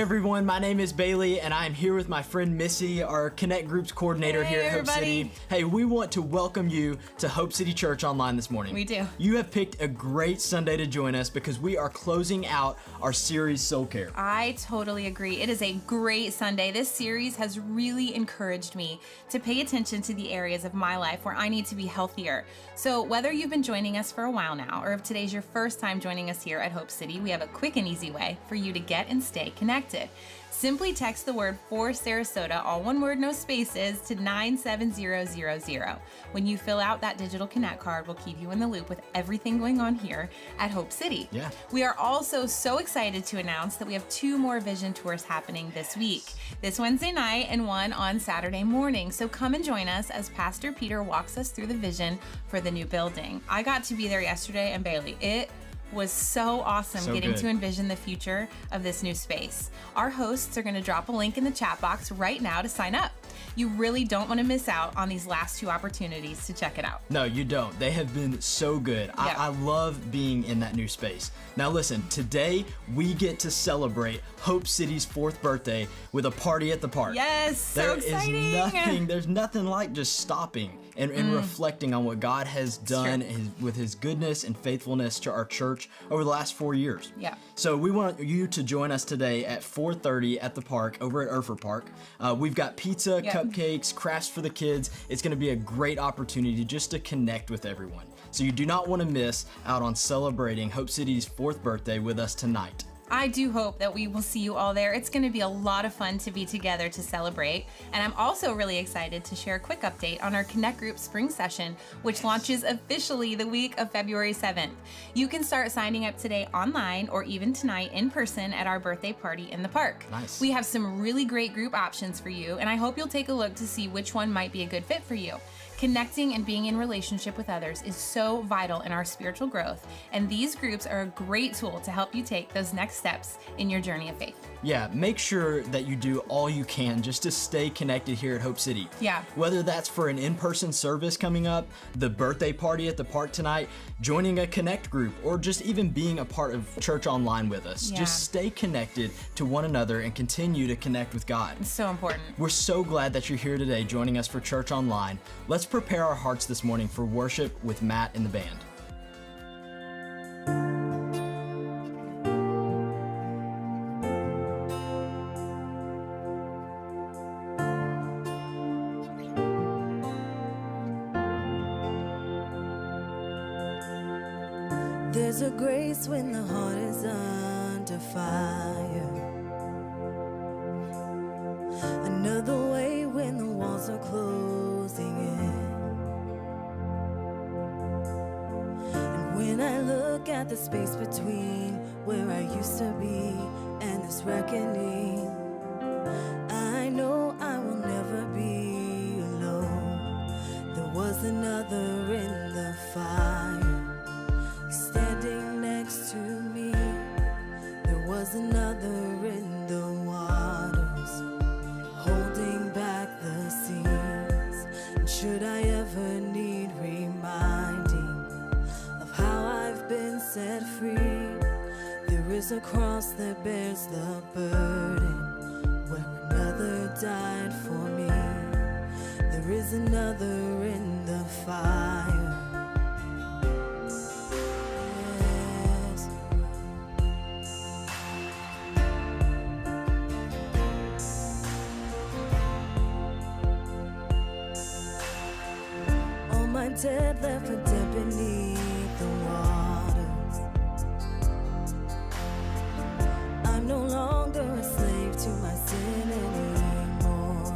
everyone, my name is Bailey and I'm here with my friend Missy, our Connect Groups coordinator here at Hope City. Hey, we want to welcome you to Hope City Church Online this morning. We do. You have picked a great Sunday to join us because we are closing out our series Soul Care. I totally agree. It is a great Sunday. This series has really encouraged me to pay attention to the areas of my life where I need to be healthier. So whether you've been joining us for a while now or if today's your first time joining us here at Hope City, we have a quick and easy way for you to get and stay connected. Simply text the word for Sarasota, all one word, no spaces, to 97000. When you fill out that digital Connect card, we'll keep you in the loop with everything going on here at Hope City. Yeah. We are also so excited to announce that we have 2 more vision tours happening this week. This Wednesday night and one on Saturday morning. So come and join us as Pastor Peter walks us through the vision for the new building. I got to be there yesterday, and Bailey, it was so awesome getting to envision the future of this new space. Our hosts are going to drop a link in the chat box right now to sign up. You really don't want to miss out on these last 2 opportunities to check it out. No, you don't. They have been so good. Yeah. I love being in that new space. Now listen, today we get to celebrate Hope City's 4th birthday with a party at the park. Yes, so exciting. There's nothing like just stopping and reflecting on what God has done with his goodness and faithfulness to our church over the last 4 years. Yeah. So we want you to join us today at 4:30 at the park over at Urfer Park. We've got pizza, cupcakes, crafts for the kids. It's going to be a great opportunity just to connect with everyone. So you do not want to miss out on celebrating Hope City's 4th birthday with us tonight. I do hope that we will see you all there. It's going to be a lot of fun to be together to celebrate. And I'm also really excited to share a quick update on our Connect Group Spring Session, which launches officially the week of February 7th. You can start signing up today online or even tonight in person at our birthday party in the park. Nice. We have some really great group options for you, and I hope you'll take a look to see which one might be a good fit for you. Connecting and being in relationship with others is so vital in our spiritual growth, and these groups are a great tool to help you take those next steps in your journey of faith. Yeah, make sure that you do all you can just to stay connected here at Hope City. Yeah. Whether that's for an in-person service coming up, the birthday party at the park tonight, joining a Connect group, or just even being a part of church online with us. Yeah. Just stay connected to one another and continue to connect with God. It's so important. We're so glad that you're here today joining us for Church Online. Let's prepare our hearts this morning for worship with Matt and the band. There's a grace when the heart is under fire. Another way when the walls are closing in. And when I look at the space between where I used to be and this reckoning, I know I will never be alone. There was another in the fire. Standing next to me, there was another in the waters, holding back the seas. And should I ever need reminding of how I've been set free, there is a cross that bears the burden, where another died for me. There is another in the fire. Dead, left for dead beneath the waters. I'm no longer a slave to my sin anymore.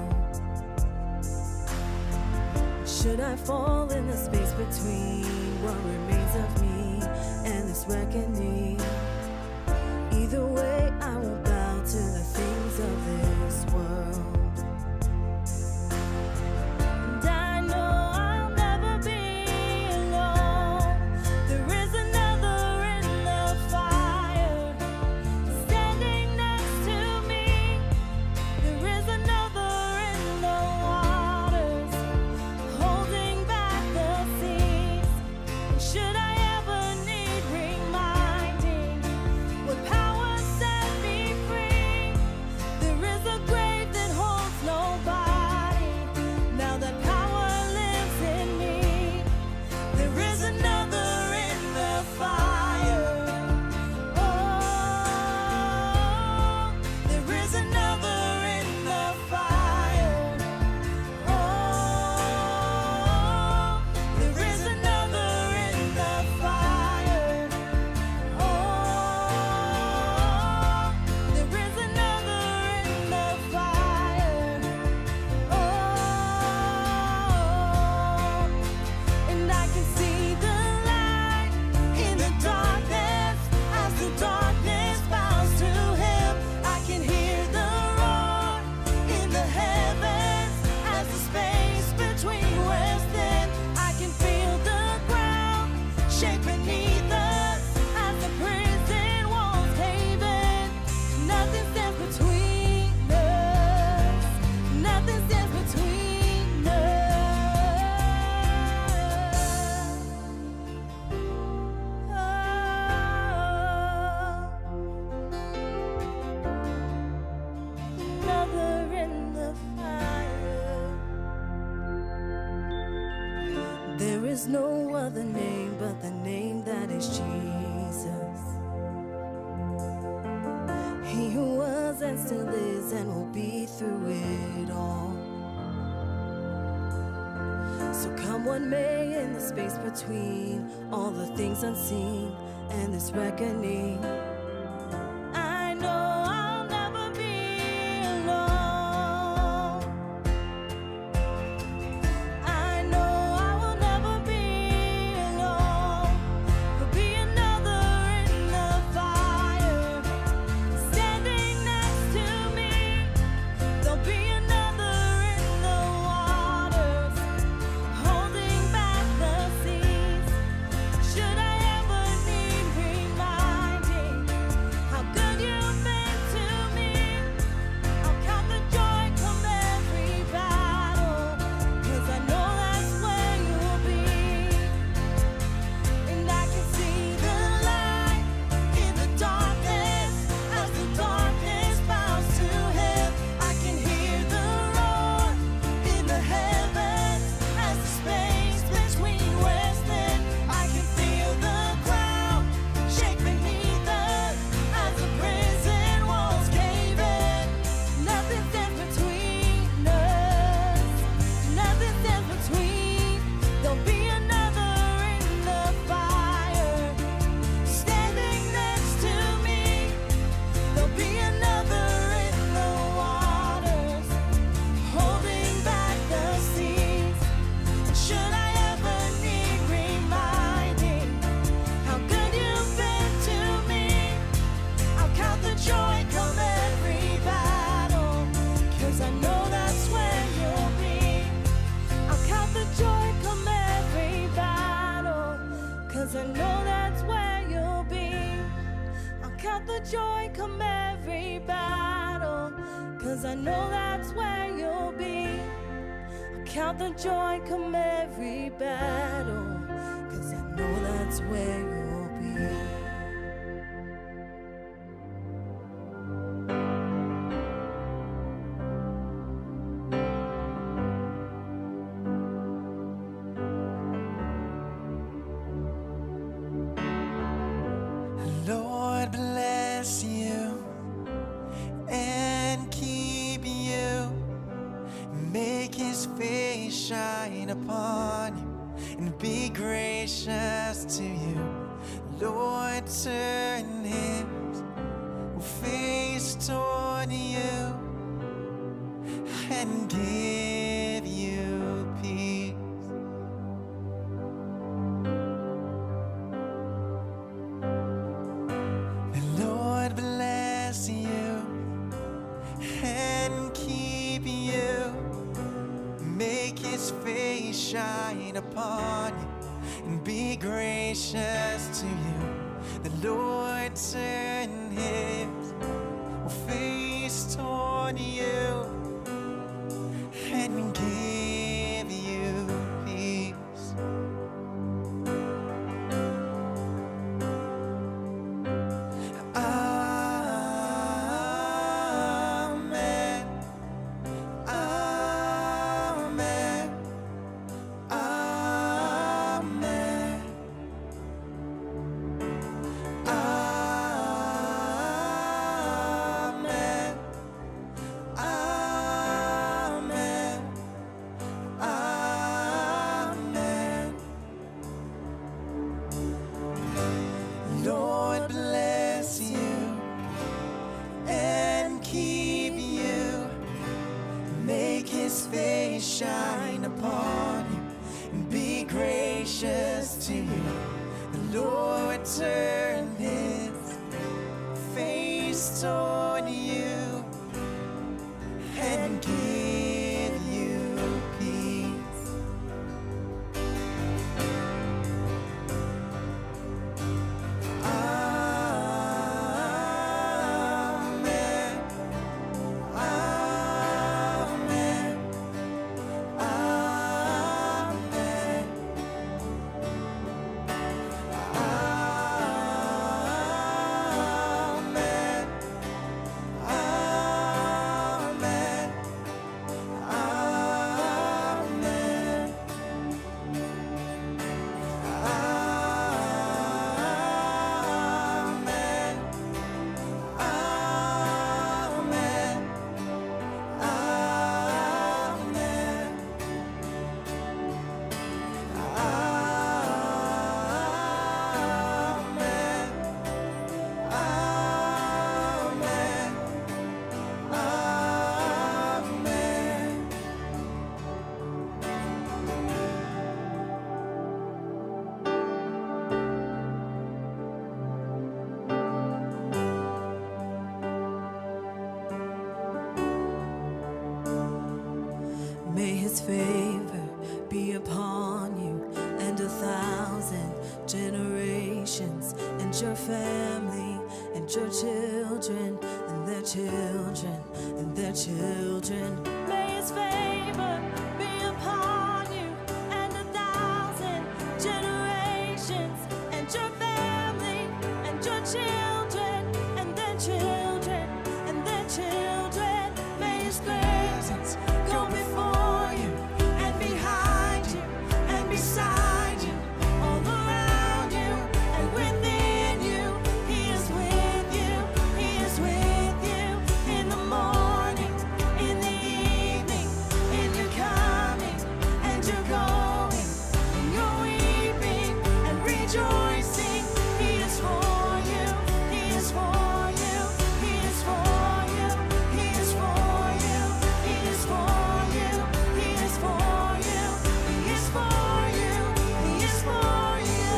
Should I fall in the space between what remains of me and this reckoning? Either way, I will bow to the things of this world. Should I ever need reminding is no other name but the name that is Jesus. He who was and still is and will be through it all. So come what may in the space between all the things unseen and this reckoning, I know I'll never be alone. I know I will never be alone. There'll be another in the fire standing next to me. There'll be another in the waters holding back the seas. Should I ever need reminding how good you've been to me, I'll count the joy come every battle, 'cause I know that's where you'll be. And I can see the light in the darkness as the darkness bows to him. I can hear the roar in the heavens as the space between westland. I can feel the ground shake beneath us as the prison walls cave in. Nothing stands between us. Nothing stands between. There'll be another in the fire standing next to me. There'll be another in the waters holding back the seas. Should I ever need reminding how good you've been to me, I'll count the joy come every battle, 'cause I know that's where you'll be. I'll count the joy come every battle, 'cause I know that's where you'll be. I'll count the joy come every battle, 'cause I know that's where you'll be. I'll count the joy come every battle, 'cause I know that's where you'll be. Lord bless you and keep you, make his face shine upon you and be gracious to you. Lord turn his face toward you and give you peace. The Lord bless you and keep you, make his face shine upon you and be gracious to you. The Lord turn his face toward you and give you peace. Amen. Amen. Amen. Amen. Amen. Amen. Lord bless you and keep you, make his face shine upon you and be gracious to you. The Lord turn his face toward you and give you peace. Amen. Amen. Amen. Amen. his favor be upon you and 1,000 generations, and your family and your children and their children and their children. May his favor be upon you and 1,000 generations, and your family and your children and their children and their children. May his presence go before you and behind you and beside you, all around you and within you. He is with you, he is with you in the morning, in the evening, in your coming and your going, in your weeping and rejoicing. He is for you, he is for you, he is for you, he is for you, he is for you, he is for you, he is for you, he is for you.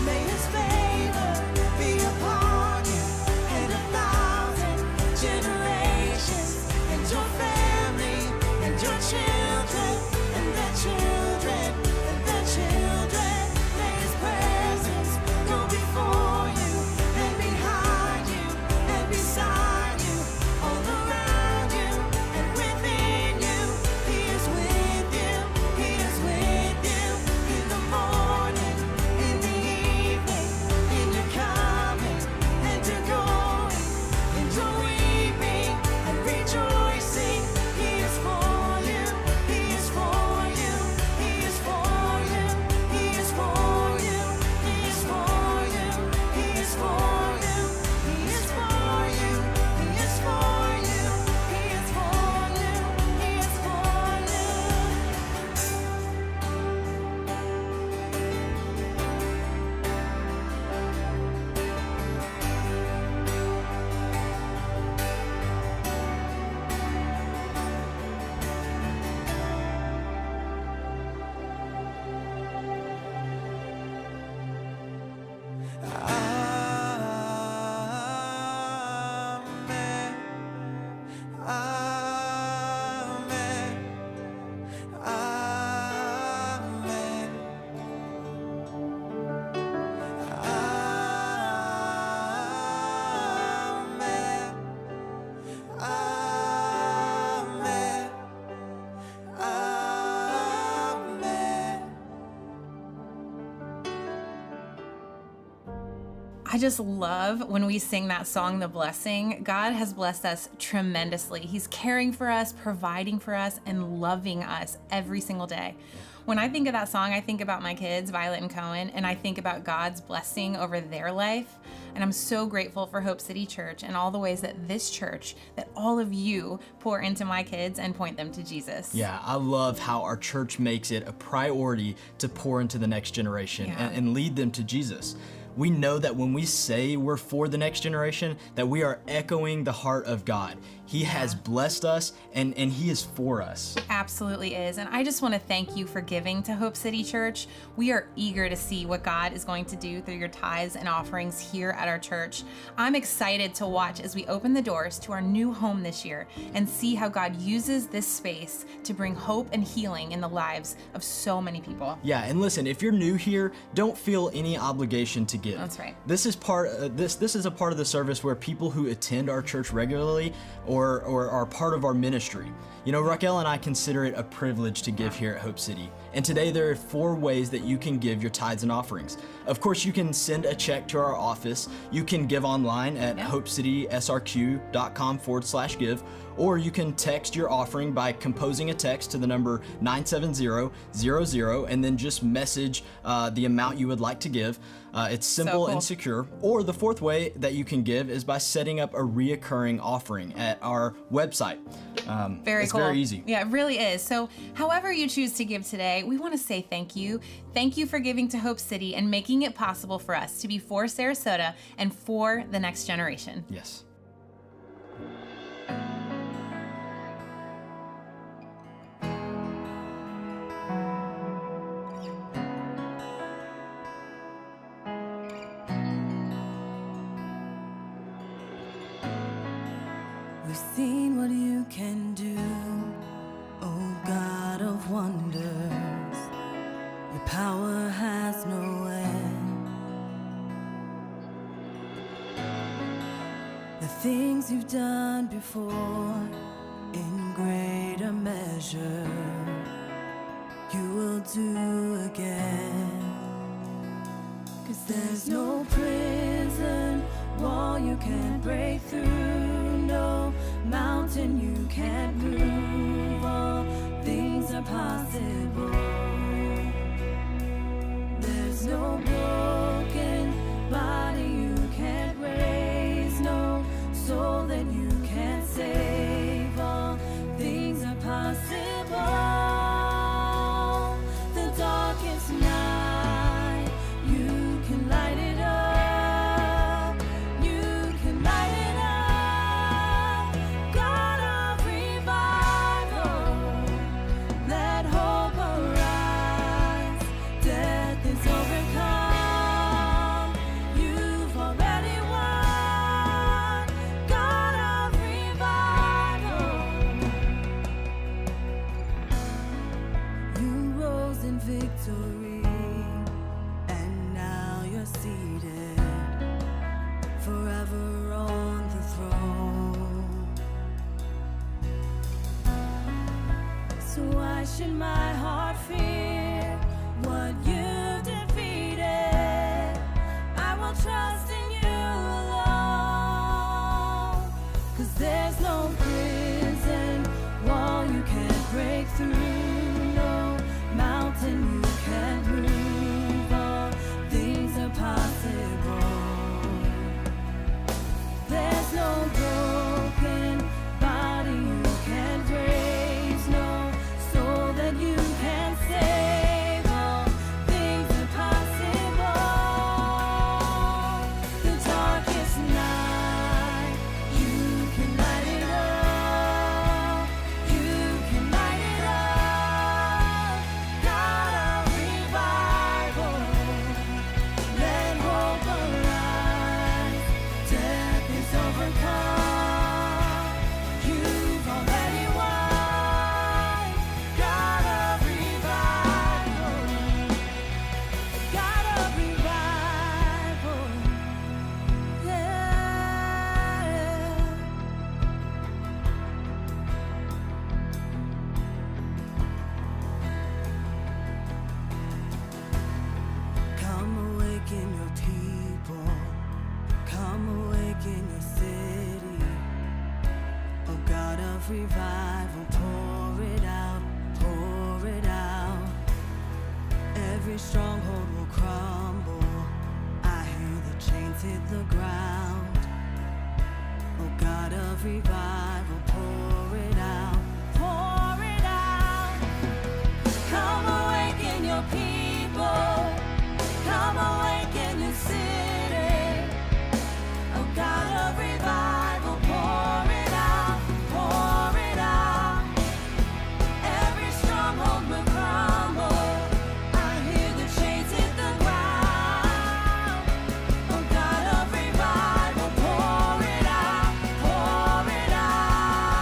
May his favor be upon you and 1,000 generations, and your family and your children and their children and their children. May his presence go before you and behind you and beside you, all around you and within you. He is with you, he is with you in the morning, in the evening, in your coming and your going, in your weeping and rejoicing. He is for you, he is for you, he is for you, he is for you, he is for you, he is for you, he is for you, he is for you, he is for you, he is for you. Amen. Amen. Amen. Amen. Amen. Amen. I just love when we sing that song, The Blessing. God has blessed us tremendously. He's caring for us, providing for us, and loving us every single day. When I think of that song, I think about my kids, Violet and Cohen, and I think about God's blessing over their life. And I'm so grateful for Hope City Church and all the ways that this church, that all of you pour into my kids and point them to Jesus. Yeah, I love how our church makes it a priority to pour into the next generation Yeah. and lead them to Jesus. We know that when we say we're for the next generation, that we are echoing the heart of God. He has blessed us and he is for us. Absolutely is. And I just want to thank you for giving to Hope City Church. We are eager to see what God is going to do through your tithes and offerings here at our church. I'm excited to watch as we open the doors to our new home this year and see how God uses this space to bring hope and healing in the lives of so many people. Yeah, and listen, if you're new here, don't feel any obligation to give. That's right. This is this is a part of the service where people who attend our church regularly or are part of our ministry. You know, Raquel and I consider it a privilege to give here at Hope City. And today there are 4 ways that you can give your tithes and offerings. Of course, you can send a check to our office. You can give online at hopecitysrq.com/give, or you can text your offering by composing a text to the number 97000 and then just message the amount you would like to give. It's simple and secure. Or the 4th way that you can give is by setting up a reoccurring offering at our website. Very it's cool. very easy. Yeah, it really is. So however you choose to give today, we want to say thank you. Thank you for giving to Hope City and making it possible for us to be for Sarasota and for the next generation. Yes. We've seen what you can do, oh God of wonders. Your power has no end. The things you've done before, in greater measure, you will do again. 'Cause there's no prison wall you can't break through, no mountain you can't move. All things are possible. There's no broken body you can't raise, no soul that you can't save. All things are possible. The darkest night, you can light it up. You can light it up. God of revival, let hope arise. Death is overcome. You've already won. God of revival. You rose in victory, and now you're seated forever on the throne. So why should my heart fear what you've defeated? I will trust in you alone. 'Cause there's no prison wall you can't break through, no mountain you can't move. All things are possible. There's no broken body you can't raise, no soul that you can't save. All things are possible. The darkest night, you can light it up. You can light it up. God of revival, let hope arise. Death is overcome. You've already won. God of revival, God of revival, yeah. Come awaken your people. Come awaken your city. Oh God of revival, pour it out, pour it out. Every stronghold will crumble. I hear the chains hit the ground. Oh God of revival, pour it out, pour it out. Come awaken your people. Come awaken your city. Oh God of revival, pour it out, pour it out. Every stronghold will crumble. I hear the chains hit the ground. Oh God of revival, pour it out, pour it out.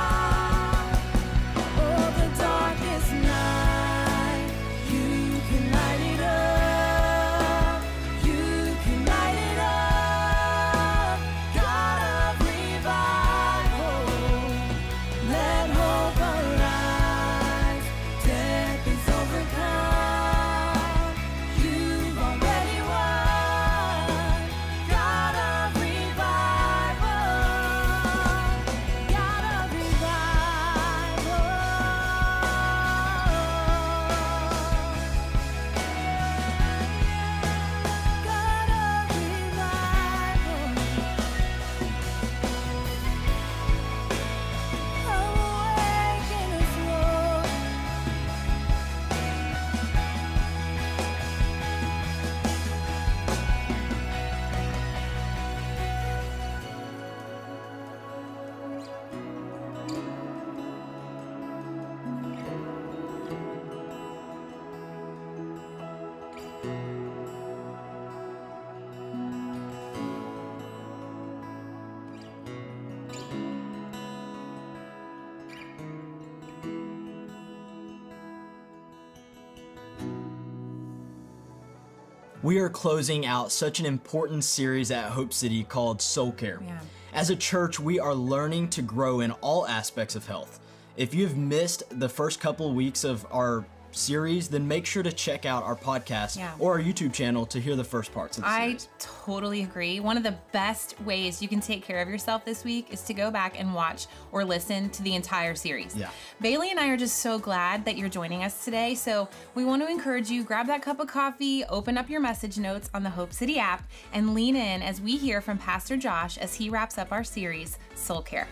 We are closing out such an important series at Hope City called Soul Care. Yeah. As a church, we are learning to grow in all aspects of health. If you've missed the first couple weeks of our series, then make sure to check out our podcast or our YouTube channel to hear the first parts of the series. I totally agree. One of the best ways you can take care of yourself this week is to go back and watch or listen to the entire series. Yeah. Bailey and I are just so glad that you're joining us today. So we want to encourage you, grab that cup of coffee, open up your message notes on the Hope City app, and lean in as we hear from Pastor Josh as he wraps up our series, Soul Care.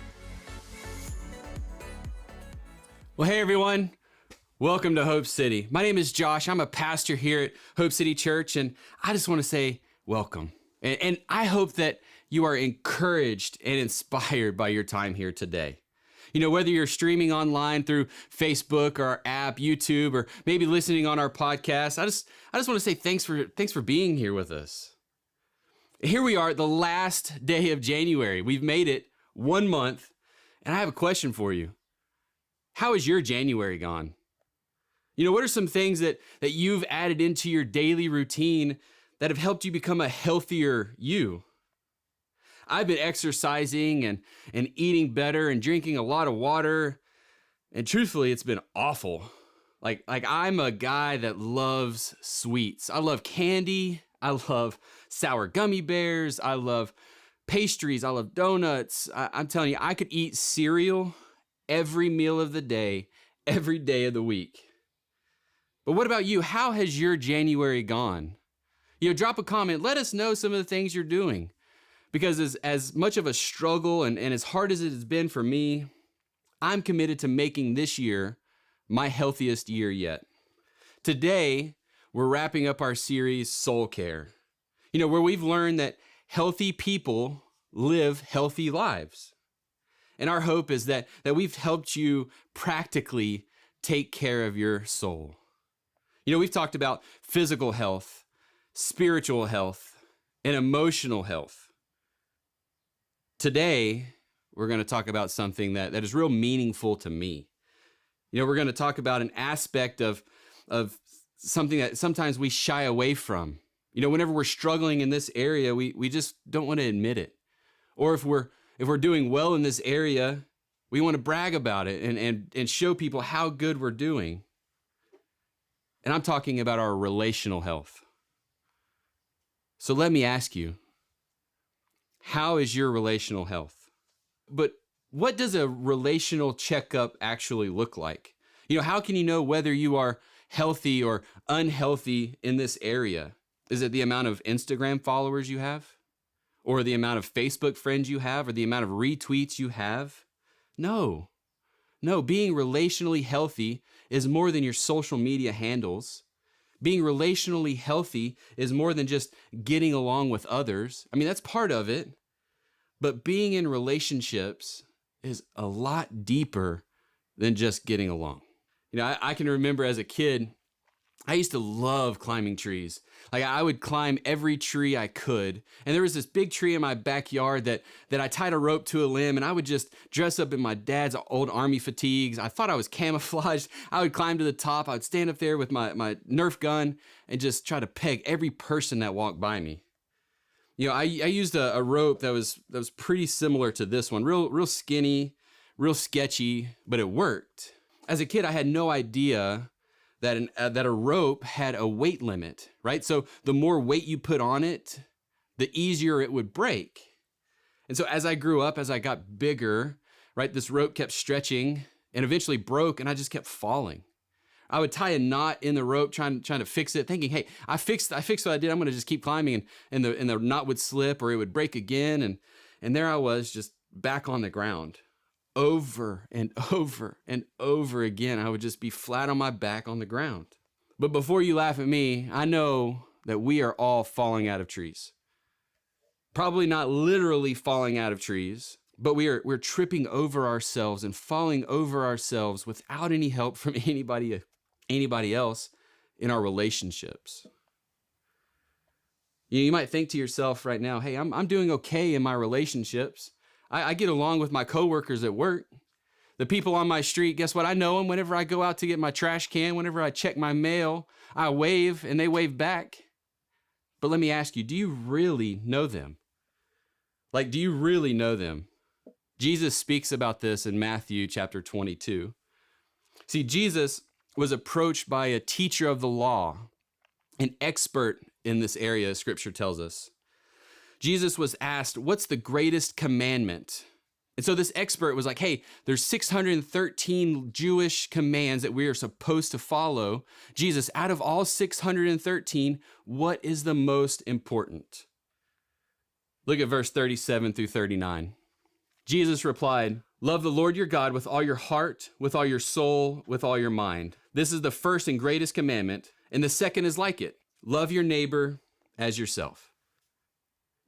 Well, hey everyone. Welcome to Hope City. My name is Josh. I'm a pastor here at Hope City Church, and I just want to say welcome. And I hope that you are encouraged and inspired by your time here today. You know, whether you're streaming online through Facebook or our app, YouTube, or maybe listening on our podcast, I just want to say thanks for being here with us. Here we are, the last day of January. We've made it 1 month, and I have a question for you. How has your January gone? You know, what are some things that you've added into your daily routine that have helped you become a healthier you? I've been exercising and eating better and drinking a lot of water. And truthfully, it's been awful. Like I'm a guy that loves sweets. I love candy. I love sour gummy bears. I love pastries. I love donuts. I'm telling you, I could eat cereal every meal of the day, every day of the week. But what about you? How has your January gone? You know, drop a comment. Let us know some of the things you're doing. Because as much of a struggle and as hard as it has been for me, I'm committed to making this year my healthiest year yet. Today, we're wrapping up our series, Soul Care. You know, where we've learned that healthy people live healthy lives. And our hope is that we've helped you practically take care of your soul. You know, we've talked about physical health, spiritual health, and emotional health. Today, we're going to talk about something that is real meaningful to me. You know, we're going to talk about an aspect of something that sometimes we shy away from. You know, whenever we're struggling in this area, we just don't want to admit it. Or if we're doing well in this area, we want to brag about it and show people how good we're doing. And I'm talking about our relational health. So let me ask you, how is your relational health? But what does a relational checkup actually look like? You know, how can you know whether you are healthy or unhealthy in this area? Is it the amount of Instagram followers you have? Or the amount of Facebook friends you have? Or the amount of retweets you have? No, being relationally healthy is more than your social media handles. Being relationally healthy is more than just getting along with others. I mean, that's part of it. But being in relationships is a lot deeper than just getting along. You know, I can remember as a kid, I used to love climbing trees. Like I would climb every tree I could. And there was this big tree in my backyard that I tied a rope to a limb, and I would just dress up in my dad's old army fatigues. I thought I was camouflaged. I would climb to the top. I would stand up there with my Nerf gun and just try to peg every person that walked by me. You know, I used a rope that was pretty similar to this one. Real skinny, real sketchy, but it worked. As a kid, I had no idea that a rope had a weight limit, right? So the more weight you put on it, the easier it would break. And so as I grew up, as I got bigger, right, this rope kept stretching and eventually broke, and I just kept falling. I would tie a knot in the rope, trying to fix it, thinking, hey, I fixed what I did. I'm going to just keep climbing, and the knot would slip or it would break again. And there I was, just back on the ground. Over and over and over again, I would just be flat on my back on the ground. But before you laugh at me, I know that we are all falling out of trees. Probably not literally falling out of trees, but we're tripping over ourselves and falling over ourselves without any help from anybody else in our relationships. You might think to yourself right now, hey, I'm doing okay in my relationships. I get along with my coworkers at work. The people on my street, guess what? I know them. Whenever I go out to get my trash can, whenever I check my mail, I wave and they wave back. But let me ask you, do you really know them? Like, do you really know them? Jesus speaks about this in Matthew chapter 22. See, Jesus was approached by a teacher of the law, an expert in this area, as scripture tells us. Jesus was asked, what's the greatest commandment? And so this expert was like, hey, there's 613 Jewish commands that we are supposed to follow. Jesus, out of all 613, what is the most important? Look at verse 37 through 39. Jesus replied, love the Lord your God with all your heart, with all your soul, with all your mind. This is the first and greatest commandment, and the second is like it. Love your neighbor as yourself.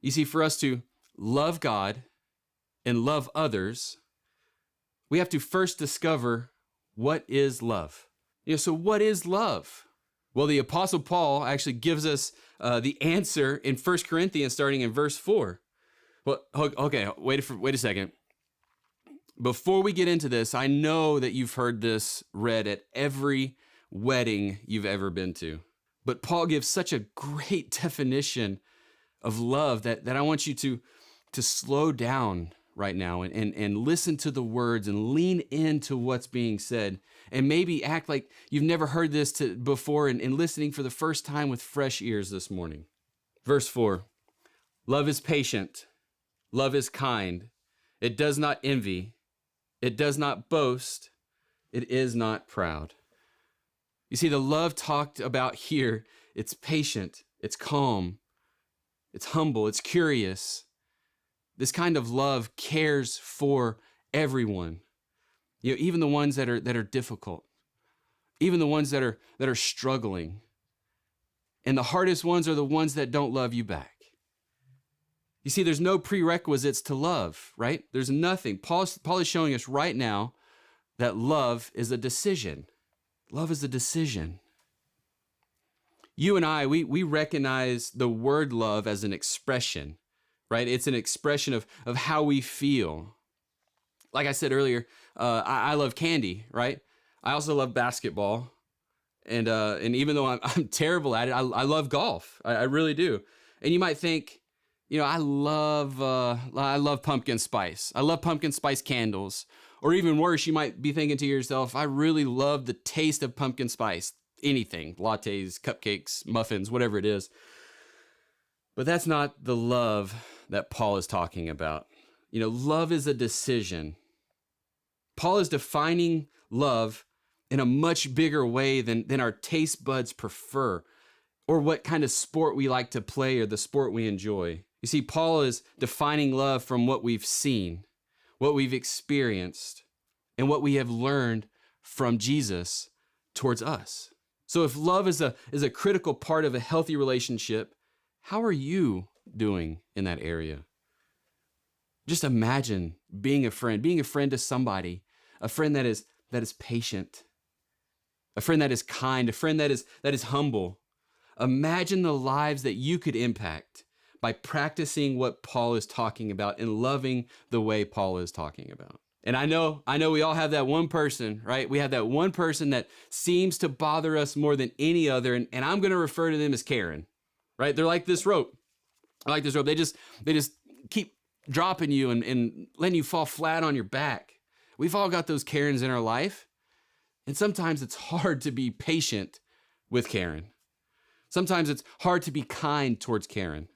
You see, for us to love God and love others, we have to first discover what is love. So what is love? Well, the Apostle Paul actually gives us the answer in 1 Corinthians, starting in verse 4. Well, okay, wait a second. Before we get into this, I know that you've heard this read at every wedding you've ever been to. But Paul gives such a great definition of love that I want you to slow down right now and listen to the words and lean into what's being said, and maybe act like you've never heard this before and listening for the first time with fresh ears this morning. Verse 4, love is patient, love is kind, it does not envy, it does not boast, it is not proud. You see, the love talked about here, it's patient, it's calm, it's humble, it's curious. This kind of love cares for everyone. Even the ones that are difficult, even the ones that are struggling. And the hardest ones are the ones that don't love you back. You see, there's no prerequisites to love, right? There's nothing. Paul is showing us right now that love is a decision. Love is a decision. You and I, we recognize the word love as an expression, right? It's an expression of how we feel. Like I said earlier, I love candy, right? I also love basketball. And even though I'm terrible at it, I love golf. I really do. And you might think, I love pumpkin spice. I love pumpkin spice candles. Or even worse, you might be thinking to yourself, I really love the taste of pumpkin spice. Anything, lattes, cupcakes, muffins, whatever it is. But that's not the love that Paul is talking about. Love is a decision. Paul is defining love in a much bigger way than our taste buds prefer, or what kind of sport we like to play or the sport we enjoy. You see, Paul is defining love from what we've seen, what we've experienced, and what we have learned from Jesus towards us. So if love is a critical part of a healthy relationship, how are you doing in that area? Just imagine being a friend to somebody, a friend that is patient, a friend that is kind, a friend that is humble. Imagine the lives that you could impact by practicing what Paul is talking about and loving the way Paul is talking about. And I know we all have that one person, right? We have that one person that seems to bother us more than any other. And I'm going to refer to them as Karen, right? They're like this rope. I like this rope. They just keep dropping you and letting you fall flat on your back. We've all got those Karens in our life. And sometimes it's hard to be patient with Karen. Sometimes it's hard to be kind towards Karen.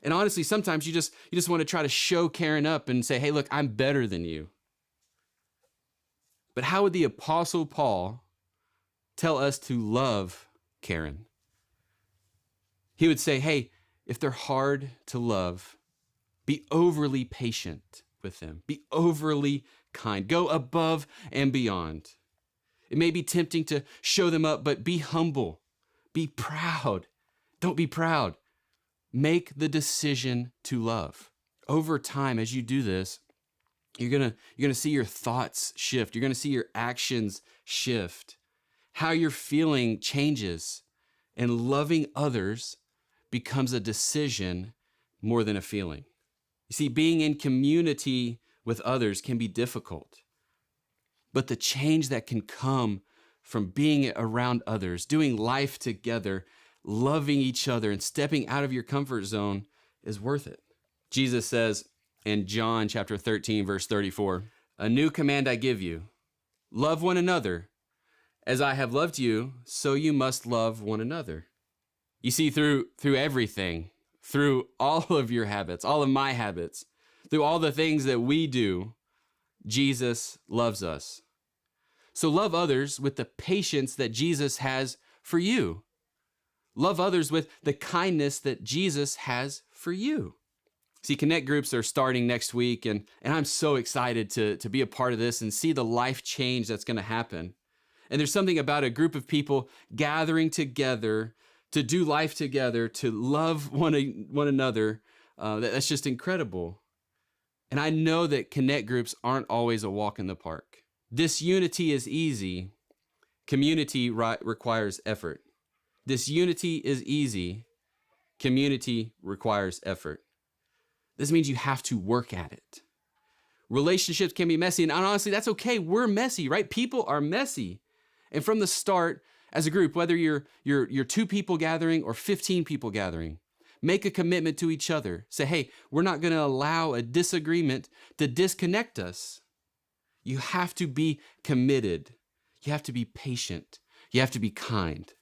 And honestly, sometimes you just want to try to show Karen up and say, hey, look, I'm better than you. But how would the Apostle Paul tell us to love Karen? He would say, hey, if they're hard to love, be overly patient with them. Be overly kind. Go above and beyond. It may be tempting to show them up, but be humble. Be proud. Don't be proud. Make the decision to love. Over time, as you do this, you're gonna see your thoughts shift. You're gonna see your actions shift. How you're feeling changes, and loving others becomes a decision more than a feeling. You see, being in community with others can be difficult, but the change that can come from being around others, doing life together, loving each other and stepping out of your comfort zone is worth it. Jesus says in John chapter 13, verse 34, "A new command I give you, love one another. As I have loved you, so you must love one another." You see, through everything, through all of your habits, all of my habits, through all the things that we do, Jesus loves us. So love others with the patience that Jesus has for you. Love others with the kindness that Jesus has for you. See, Connect groups are starting next week, and I'm so excited to be a part of this and see the life change that's going to happen. And there's something about a group of people gathering together to do life together, to love one another, that's just incredible. And I know that Connect groups aren't always a walk in the park. Disunity is easy. Community requires effort. Disunity is easy. Community requires effort. This means you have to work at it. Relationships can be messy, and honestly, that's okay. We're messy, right? People are messy. And from the start, as a group, whether you're 2 people gathering or 15 people gathering, make a commitment to each other. Say, hey, we're not going to allow a disagreement to disconnect us. You have to be committed. You have to be patient. You have to be kind,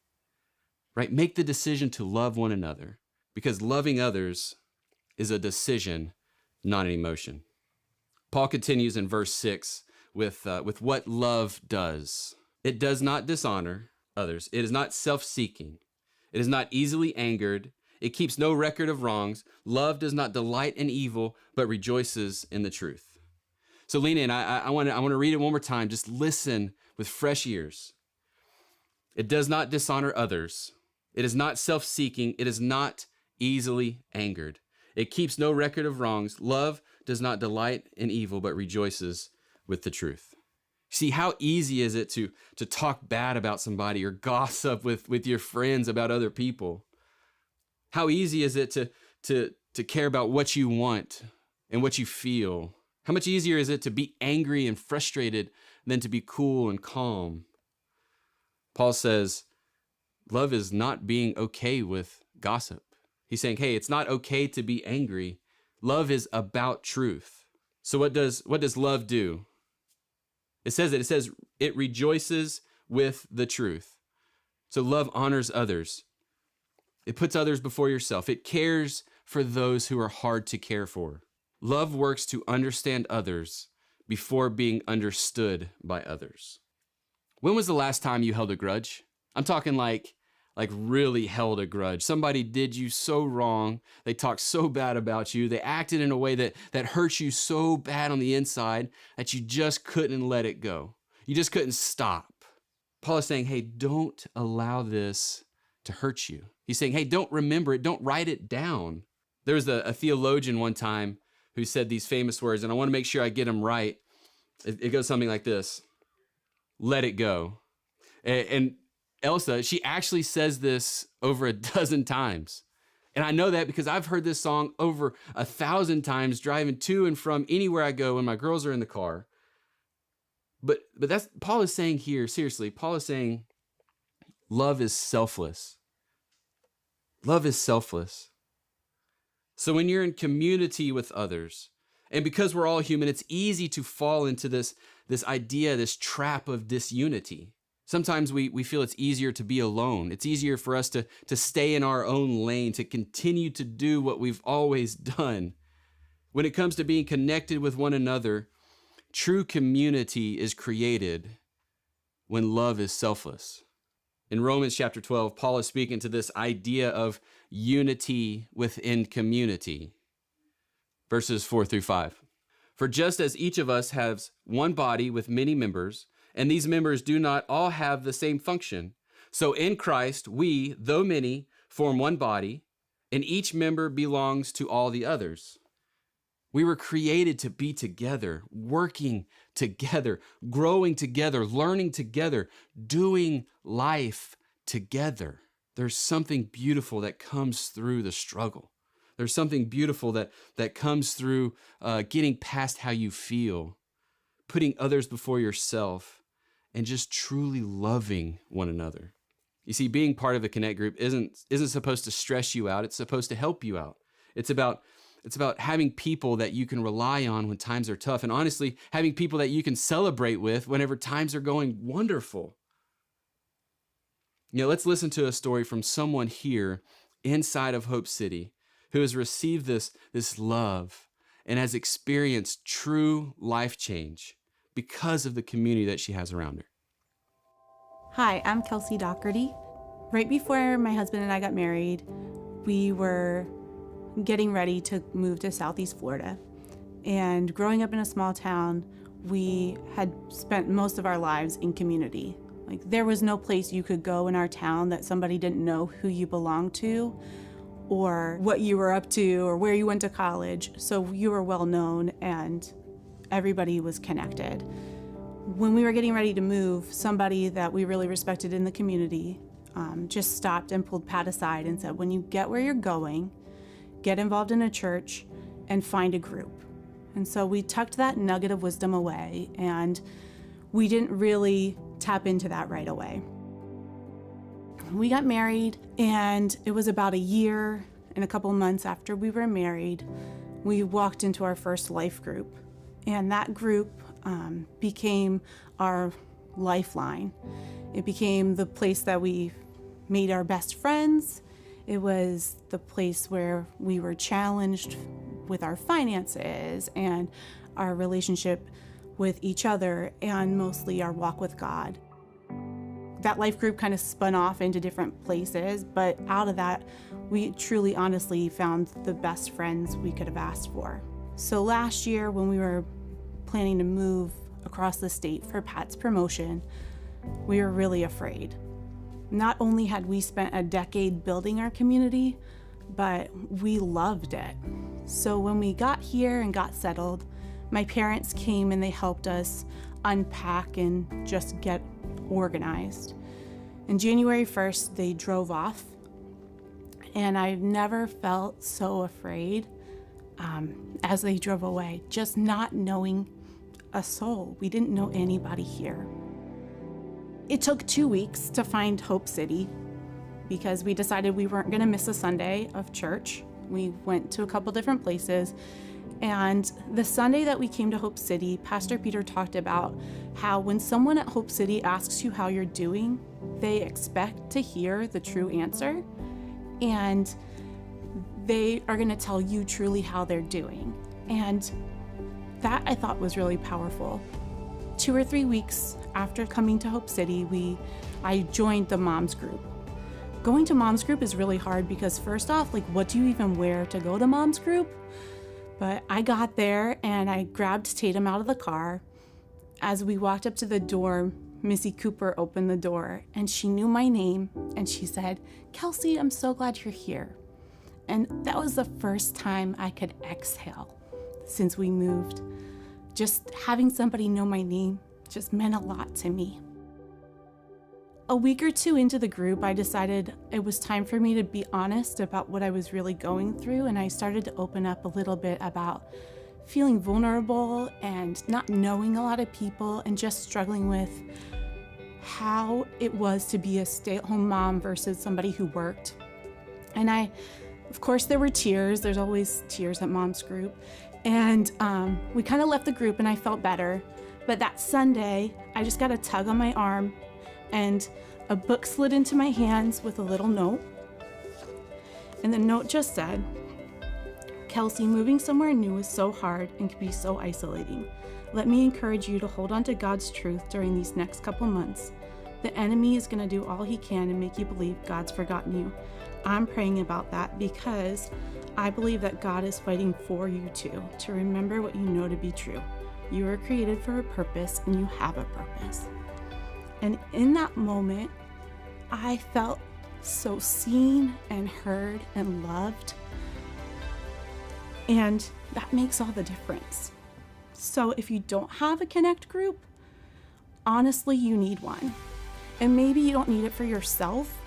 right? Make the decision to love one another, because loving others is a decision, not an emotion. Paul continues in verse 6 with what love does. It does not dishonor others. It is not self-seeking. It is not easily angered. It keeps no record of wrongs. Love does not delight in evil, but rejoices in the truth. So lean in. I want to read it one more time. Just listen with fresh ears. It does not dishonor others. It is not self-seeking. It is not easily angered. It keeps no record of wrongs. Love does not delight in evil, but rejoices with the truth. See, how easy is it to talk bad about somebody or gossip with your friends about other people? How easy is it to care about what you want and what you feel? How much easier is it to be angry and frustrated than to be cool and calm? Paul says, love is not being okay with gossip. He's saying, hey, it's not okay to be angry. Love is about truth. So what does love do? It says it rejoices with the truth. So love honors others. It puts others before yourself. It cares for those who are hard to care for. Love works to understand others before being understood by others. When was the last time you held a grudge? I'm talking like really held a grudge. Somebody did you so wrong. They talked so bad about you. They acted in a way that hurt you so bad on the inside that you just couldn't let it go. You just couldn't stop. Paul is saying, hey, don't allow this to hurt you. He's saying, hey, don't remember it. Don't write it down. There was a theologian one time who said these famous words, and I want to make sure I get them right. It goes something like this: let it go. And Elsa, she actually says this over 12 times. And I know that because I've heard this song over 1,000 times driving to and from anywhere I go when my girls are in the car. But that's Paul is saying here, seriously, Paul is saying love is selfless. Love is selfless. So when you're in community with others, and because we're all human, it's easy to fall into this idea, this trap of disunity. Sometimes we feel it's easier to be alone. It's easier for us to stay in our own lane, to continue to do what we've always done. When it comes to being connected with one another, true community is created when love is selfless. In Romans chapter 12, Paul is speaking to this idea of unity within community. Verses 4-5. For just as each of us has one body with many members, and these members do not all have the same function, so in Christ we, though many, form one body, and each member belongs to all the others. We were created to be together, working together, growing together, learning together, doing life together. There's something beautiful that comes through the struggle. There's something beautiful that comes through getting past how you feel, putting others before yourself, and just truly loving one another. You see, being part of a Connect group isn't supposed to stress you out. It's supposed to help you out. It's about having people that you can rely on when times are tough, and honestly, having people that you can celebrate with whenever times are going wonderful. Let's listen to a story from someone here inside of Hope City who has received this love and has experienced true life change because of the community that she has around her. Hi, I'm Kelsey Doherty. Right before my husband and I got married, we were getting ready to move to Southeast Florida. And growing up in a small town, we had spent most of our lives in community. Like, there was no place you could go in our town that somebody didn't know who you belonged to or what you were up to or where you went to college. So you were well known and everybody was connected. When we were getting ready to move, somebody that we really respected in the community just stopped and pulled Pat aside and said, when you get where you're going, get involved in a church and find a group. And so we tucked that nugget of wisdom away, and we didn't really tap into that right away. We got married, and it was about a year and a couple months after we were married, we walked into our first life group. And that group became our lifeline. It became the place that we made our best friends. It was the place where we were challenged with our finances and our relationship with each other, and mostly our walk with God. That life group kind of spun off into different places, but out of that, we truly, honestly found the best friends we could have asked for. So last year, when we were planning to move across the state for Pat's promotion, we were really afraid. Not only had we spent a decade building our community, but we loved it. So when we got here and got settled, my parents came and they helped us unpack and just get organized. And January 1st, they drove off, and I've never felt so afraid as they drove away, just not knowing a soul. We didn't know anybody here. It took 2 weeks to find Hope City because we decided we weren't going to miss a Sunday of church. We went to a couple different places, and the Sunday that we came to Hope City, Pastor Peter talked about how when someone at Hope City asks you how you're doing, they expect to hear the true answer, and they are going to tell you truly how they're doing. And that I thought was really powerful. 2 or 3 weeks after coming to Hope City, I joined the Moms Group. Going to Moms Group is really hard because first off, what do you even wear to go to Moms Group? But I got there and I grabbed Tatum out of the car. As we walked up to the door, Missy Cooper opened the door and she knew my name and she said, "Kelsey, I'm so glad you're here." And that was the first time I could exhale since we moved. Just having somebody know my name just meant a lot to me. A week or two into the group, I decided it was time for me to be honest about what I was really going through, and I started to open up a little bit about feeling vulnerable and not knowing a lot of people and just struggling with how it was to be a stay-at-home mom versus somebody who worked. And of course, there were tears. There's always tears at Mom's Group. And we kind of left the group and I felt better. But that Sunday, I just got a tug on my arm and a book slid into my hands with a little note. And the note just said, "Kelsey, moving somewhere new is so hard and can be so isolating. Let me encourage you to hold on to God's truth during these next couple months. The enemy is going to do all he can to make you believe God's forgotten you. I'm praying about that because I believe that God is fighting for you too, to remember what you know to be true. You were created for a purpose and you have a purpose." And in that moment, I felt so seen and heard and loved. And that makes all the difference. So if you don't have a Connect group, honestly, you need one. And maybe you don't need it for yourself,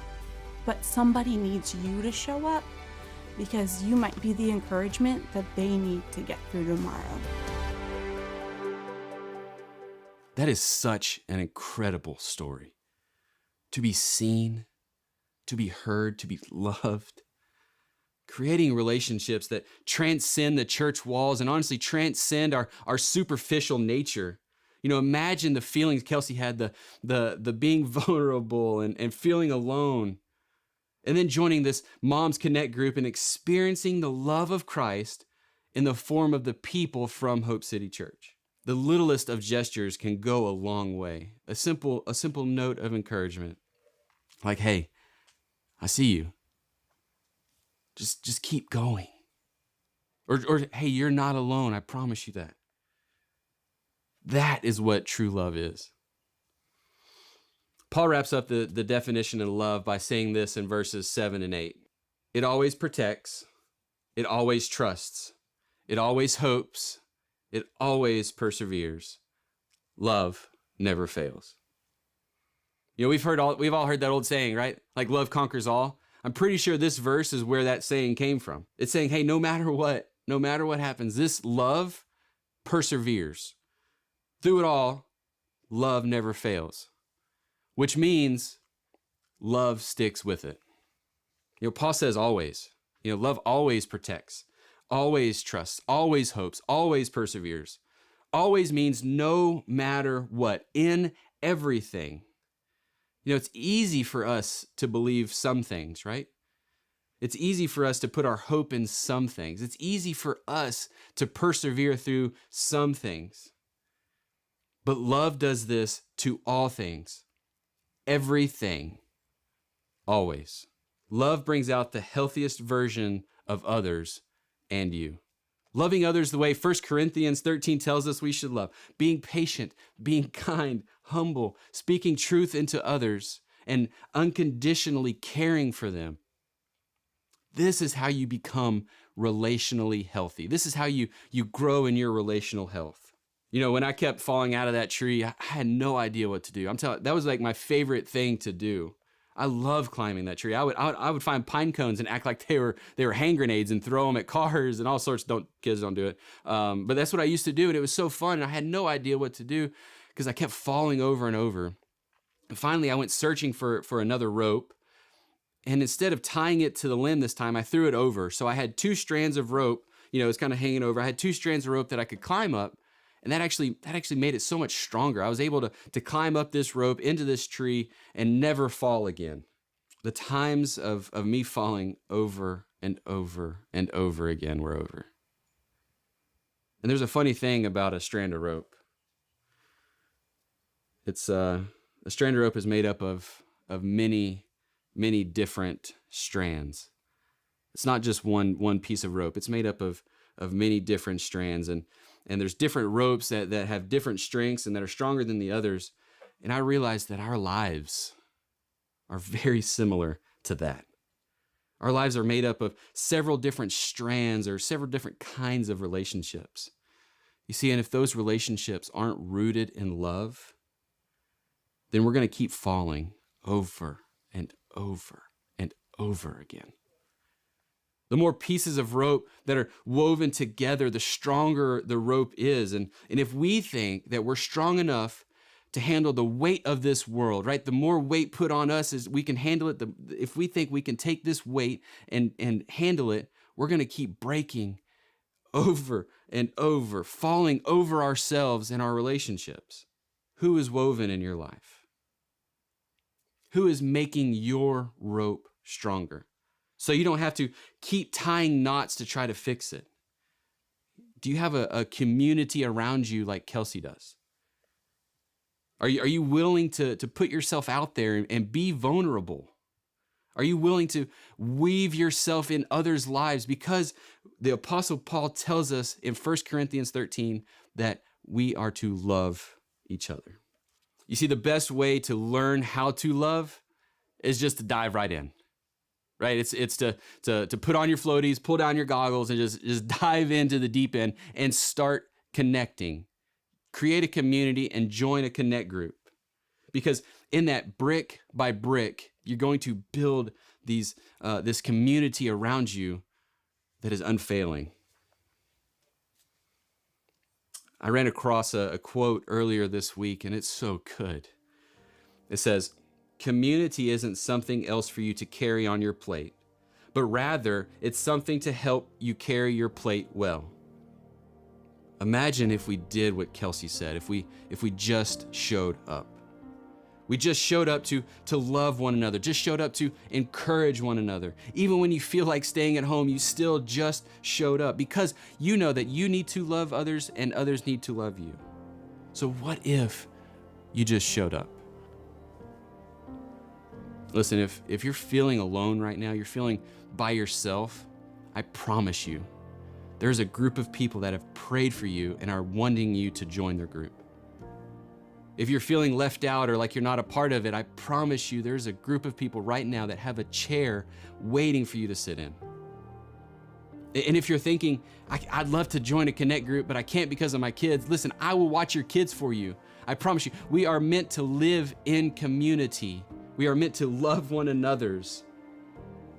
but somebody needs you to show up because you might be the encouragement that they need to get through tomorrow. That is such an incredible story. To be seen, to be heard, to be loved. Creating relationships that transcend the church walls and honestly transcend our superficial nature. You know, imagine the feelings Kelsey had, the being vulnerable and feeling alone. And then joining this Moms Connect group and experiencing the love of Christ in the form of the people from Hope City Church. The littlest of gestures can go a long way. A simple note of encouragement. Like, hey, I see you. Just keep going. Or hey, you're not alone. I promise you that. That is what true love is. Paul wraps up the definition of love by saying this in verses 7 and 8. It always protects. It always trusts. It always hopes. It always perseveres. Love never fails. You know, we've all heard that old saying, right? Like love conquers all. I'm pretty sure this verse is where that saying came from. It's saying, hey, no matter what happens, this love perseveres. Through it all, love never fails, which means love sticks with it. You know, Paul says always. You know, love always protects, always trusts, always hopes, always perseveres. Always means no matter what, in everything. You know, it's easy for us to believe some things, right? It's easy for us to put our hope in some things. It's easy for us to persevere through some things. But love does this to all things, everything, always. Love brings out the healthiest version of others and you. Loving others the way 1 Corinthians 13 tells us we should love. Being patient, being kind, humble, speaking truth into others, and unconditionally caring for them. This is how you become relationally healthy. This is how you grow in your relational health. You know, when I kept falling out of that tree, I had no idea what to do. I'm telling you, that was like my favorite thing to do. I love climbing that tree. I would find pine cones and act like they were hand grenades and throw them at cars and all sorts. Kids don't do it. But that's what I used to do, and it was so fun. And I had no idea what to do because I kept falling over and over. And finally, I went searching for another rope. And instead of tying it to the limb this time, I threw it over. So I had 2 strands of rope. You know, it's kind of hanging over. I had 2 strands of rope that I could climb up. And that actually made it so much stronger. I was able to climb up this rope into this tree and never fall again. The times of me falling over and over and over again were over. And there's a funny thing about a strand of rope. It's a strand of rope is made up of many different strands. It's not just one piece of rope. It's made up of many different strands, and there's different ropes that have different strengths and that are stronger than the others. And I realized that our lives are very similar to that. Our lives are made up of several different strands or several different kinds of relationships. You see, and if those relationships aren't rooted in love, then we're going to keep falling over and over and over again. The more pieces of rope that are woven together, the stronger the rope is. And if we think that we're strong enough to handle the weight of this world, right? The more weight put on us as we can handle it. If we think we can take this weight and handle it, we're going to keep breaking over and over, falling over ourselves in our relationships. Who is woven in your life? Who is making your rope stronger? So you don't have to keep tying knots to try to fix it. Do you have a community around you like Kelsey does? Are you willing to put yourself out there and be vulnerable? Are you willing to weave yourself in others' lives? Because the Apostle Paul tells us in 1 Corinthians 13 that we are to love each other. You see, the best way to learn how to love is just to dive right in. Right? It's to put on your floaties, pull down your goggles, and just dive into the deep end and start connecting. Create a community and join a connect group. Because in that brick by brick, you're going to build this community around you that is unfailing. I ran across a quote earlier this week, and it's so good. It says, community isn't something else for you to carry on your plate, but rather it's something to help you carry your plate well. Imagine if we did what Kelsey said, if we just showed up. We just showed up to love one another, just showed up to encourage one another. Even when you feel like staying at home, you still just showed up because you know that you need to love others and others need to love you. So what if you just showed up? Listen, if you're feeling alone right now, you're feeling by yourself, I promise you, there's a group of people that have prayed for you and are wanting you to join their group. If you're feeling left out or like you're not a part of it, I promise you there's a group of people right now that have a chair waiting for you to sit in. And if you're thinking, I'd love to join a Connect group, but I can't because of my kids, listen, I will watch your kids for you. I promise you, we are meant to live in community. We are meant to love one another's.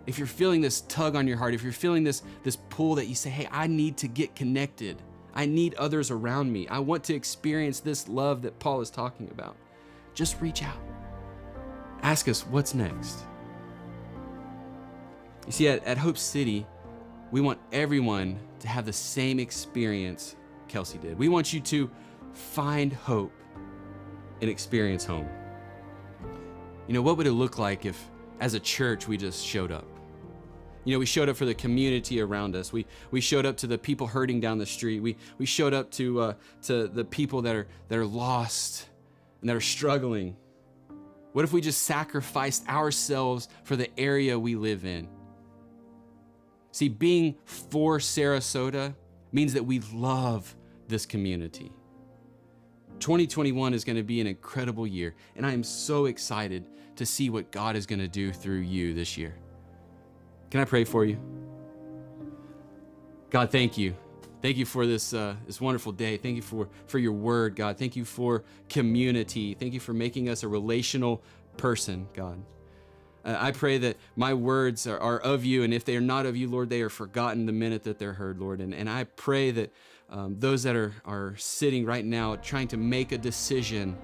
If you're feeling this tug on your heart, if you're feeling this pull that you say, hey, I need to get connected. I need others around me. I want to experience this love that Paul is talking about. Just reach out. Ask us what's next. You see, at Hope City, we want everyone to have the same experience Kelsey did. We want you to find hope and experience home. You know, what would it look like if, as a church, we just showed up? You know, we showed up for the community around us. We showed up to the people hurting down the street. We showed up to the people that are lost and that are struggling. What if we just sacrificed ourselves for the area we live in? See, being for Sarasota means that we love this community. 2021 is going to be an incredible year, and I am so excited to see what God is going to do through you this year. Can I pray for you? God, thank you. Thank you for this wonderful day. Thank you for your word, God. Thank you for community. Thank you for making us a relational person, God. I pray that my words are of you, and if they are not of you, Lord, they are forgotten the minute that they're heard, Lord. And I pray that those that are sitting right now trying to make a decision,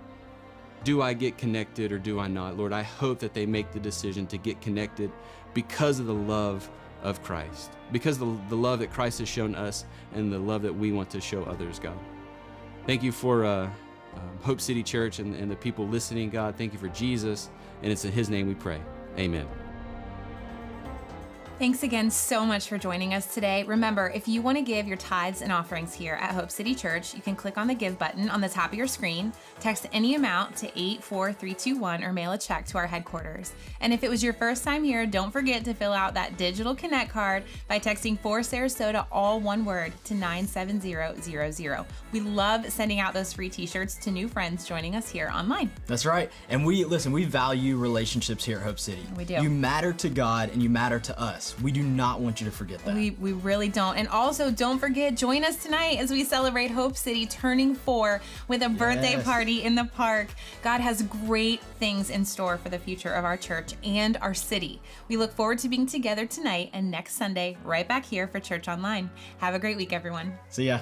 do I get connected or do I not? Lord, I hope that they make the decision to get connected because of the love of Christ, because of the love that Christ has shown us and the love that we want to show others, God. Thank you for Hope City Church and the people listening, God. Thank you for Jesus, and it's in his name we pray. Amen. Thanks again so much for joining us today. Remember, if you want to give your tithes and offerings here at Hope City Church, you can click on the Give button on the top of your screen, text any amount to 84321, or mail a check to our headquarters. And if it was your first time here, don't forget to fill out that digital Connect card by texting For Sarasota, all one word, to 97000. We love sending out those free t-shirts to new friends joining us here online. That's right. And we value relationships here at Hope City. We do. You matter to God and you matter to us. We do not want you to forget that. We really don't. And also, don't forget, join us tonight as we celebrate Hope City turning 4 with a birthday party in the park. God has great things in store for the future of our church and our city. We look forward to being together tonight and next Sunday right back here for Church Online. Have a great week, everyone. See ya.